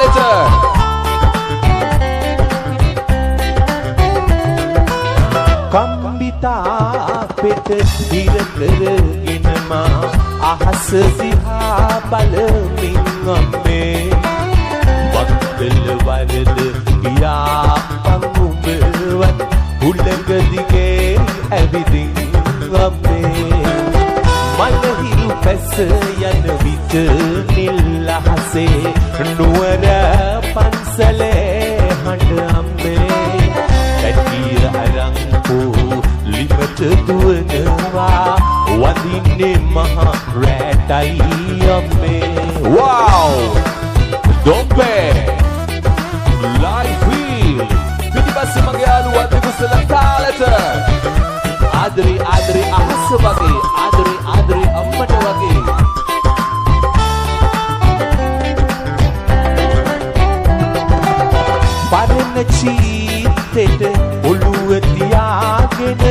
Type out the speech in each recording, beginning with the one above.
තාලෙට කම්බිතා පෙත හිර කරගෙන මා අහස දිහා බලමින් අම්මේ වක්කල වරද පියා පංගුඹවත් උලඟ දිගේ ඇවිදින් අම්මේ මලහිරු පැස යන විට නිල් අහසේ නුවර පන්සලේ හඬ අම්මේ ඇටිය අරන් ලිමට දුවනවා වදින්නේ මහා රැටයි අම්මේ wow Dombe live wheel පිටිපස්ස මගේ යාළුවා දෙකුසල තාලෙට ආදරේ අහස වගේ ආදරේ අම්මට වගේ පරණ චීතෙට ඔළුව තියාගෙන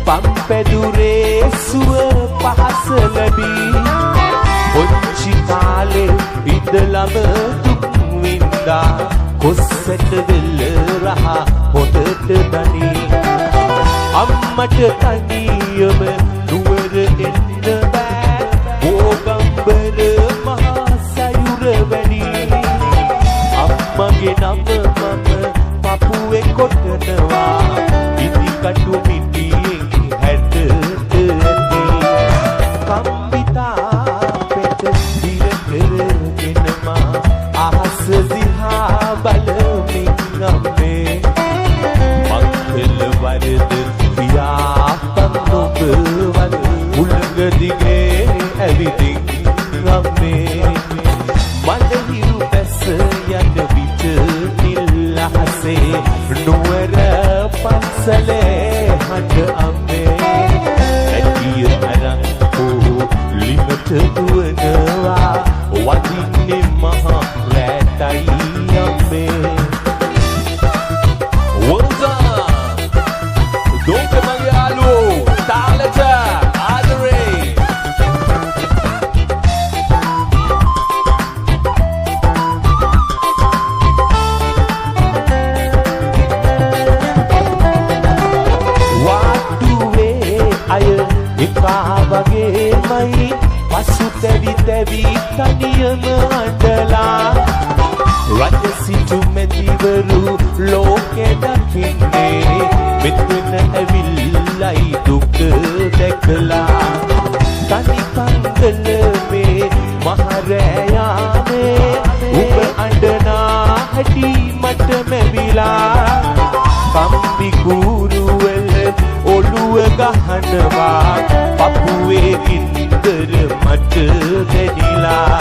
පම්පැදුරේ සුව පහස ලැබී පොච්චි කාලේ ඉඳලම දුක් වින්දා කොස්සට වෙල්ල රහ හොඳට දනී අම්මට තනියම නුවර එන්න බෑ ඕගම්බර මහා සයුර වැනි අම්මගේ නම මම පපුවේ කොටනවා ඉදි කටු පිටියෙන් හැටට ඇති කම්බිතා පෙත දිර කරගෙන මා අහස දිහා බලමින් අම්මේ මක්කල වරද පියා පංගුඹවත් උලඟ දිගේ ඇවිදින් අම්මේ මලහිරු පැස යන විට නිල් අහසේ නුවර පන්සලේ හඬ අම්මේ ඇටිය අරන් ලිමට දුවනවා වදින්නේ මහා රැටයි අම්මේ වොල්දා Dombe මගේ යාළුවෝ තාලෙට ආදරේ අය එකා වගේමයි පසු තැවි තනියම අඬලා රජ සිටු මැතිවරු ලෝකෙ දකින්නේ මෙතන ඇවිල්ලයි දුක දැකලා තනි පන්දල මේ මහරෑයාමේ උඹ අඬනා හැටි මට මැවිලා කම්බි කුරුවල ඔළුව ගහනවා පපුවේ ගින්දර මට දැනිලා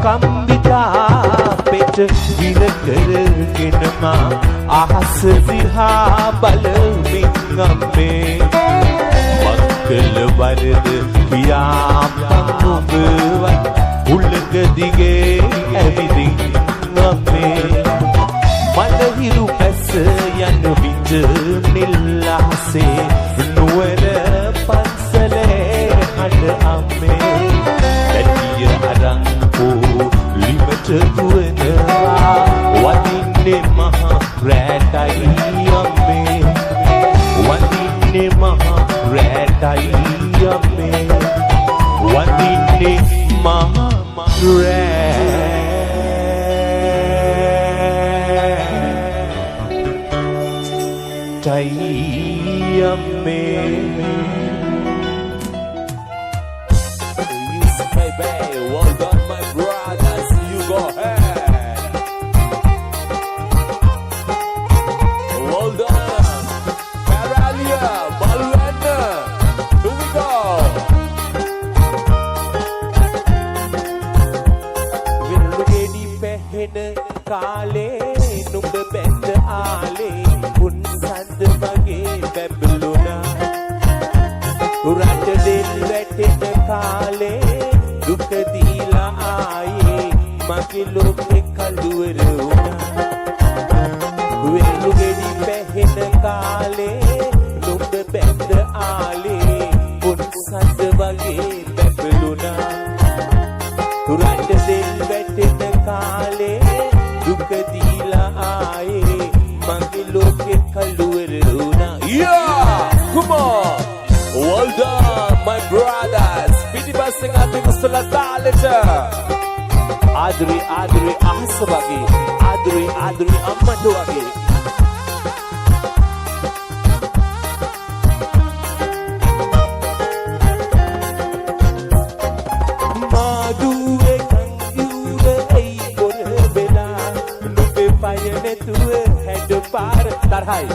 කම්බිතා පෙත විල කරගෙන මා අහස දිහා බලමින් අම්මේ මක්කල වරද පියා පංගුඹවත් උලඟ දිගේ ඇවිදින් අම්මේ මලහිරු පැස යන විට නිල් අහසේ නුවර පන්සලේ හඬ අම්මේ ඇටිය අරන් ලිමට දුවනවා වදින්නේ මහා රැටයි අම්මේ වදින්නේ මහා රැටයි අම්මේ වදින්නේ මහා රැටයි අම්මේ baby well done my brothers you go ahead well done Paralia Balwana here we go විරුගෙඩි පැහෙන කාලේ නුඹ බැඳ ආලේ උන් සඳ වගේ බැබළුණා උරට දෙල් වැටෙන කාලේ දුක දීලා ආයේ මගේ ලෝකෙ කළුවර වුණා විරුගෙඩි පැහෙන කාලේ නුඹ බැඳ ආලේ උන් සඳ වගේ බැබළුණා උරට දෙල් වැටෙන කාලේ කළුවරුණා. Yeah, come on. Well done, my brothers. පිටිපස්සෙන් අපි මුස්සලා තාලෙට. ආදරේ ආදරේ අහස වගේ ආදරේ ආදරේ අම්මට වගේ මාදුවේ කන්යුර ඇයි පොර වෙලා නුඹේ පය නැතුව හැඩ පාර තරහයි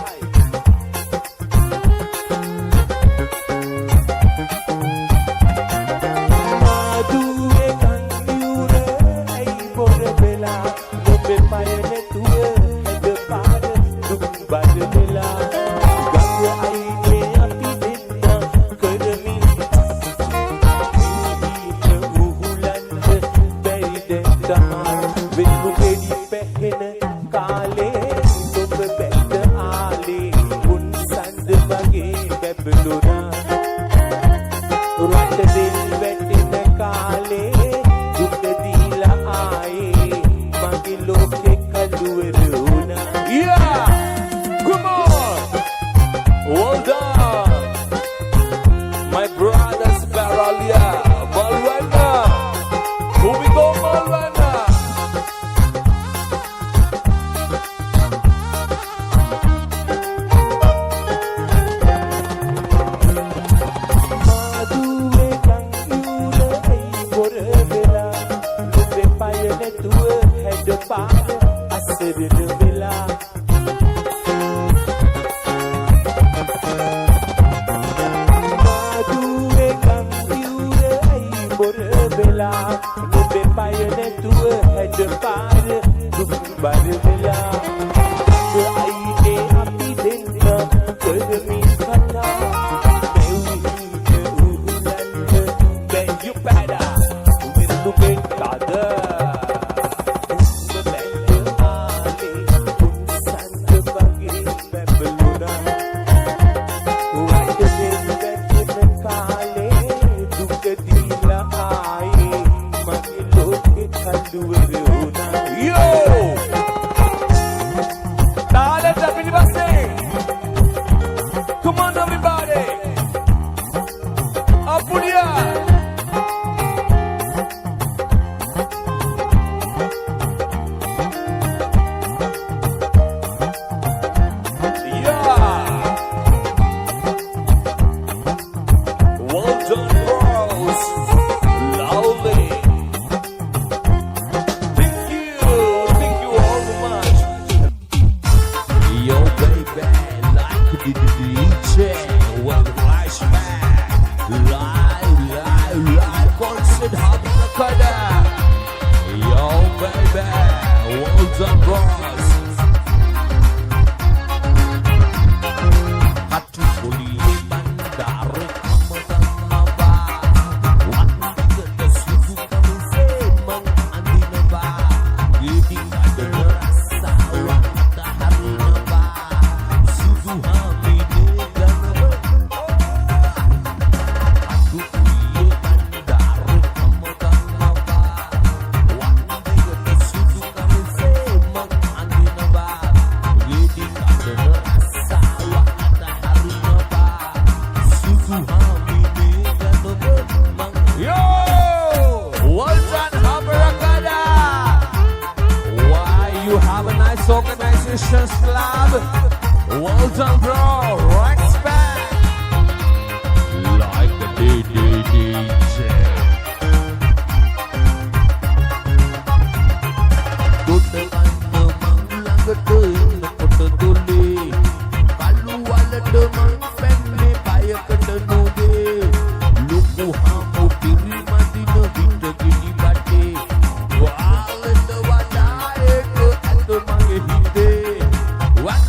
What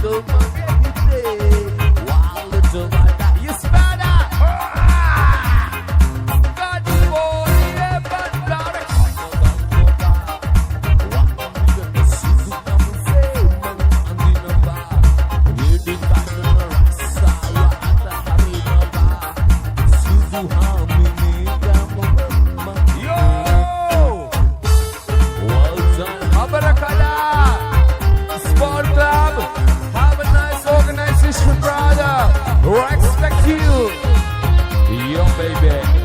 the Respect you, young baby.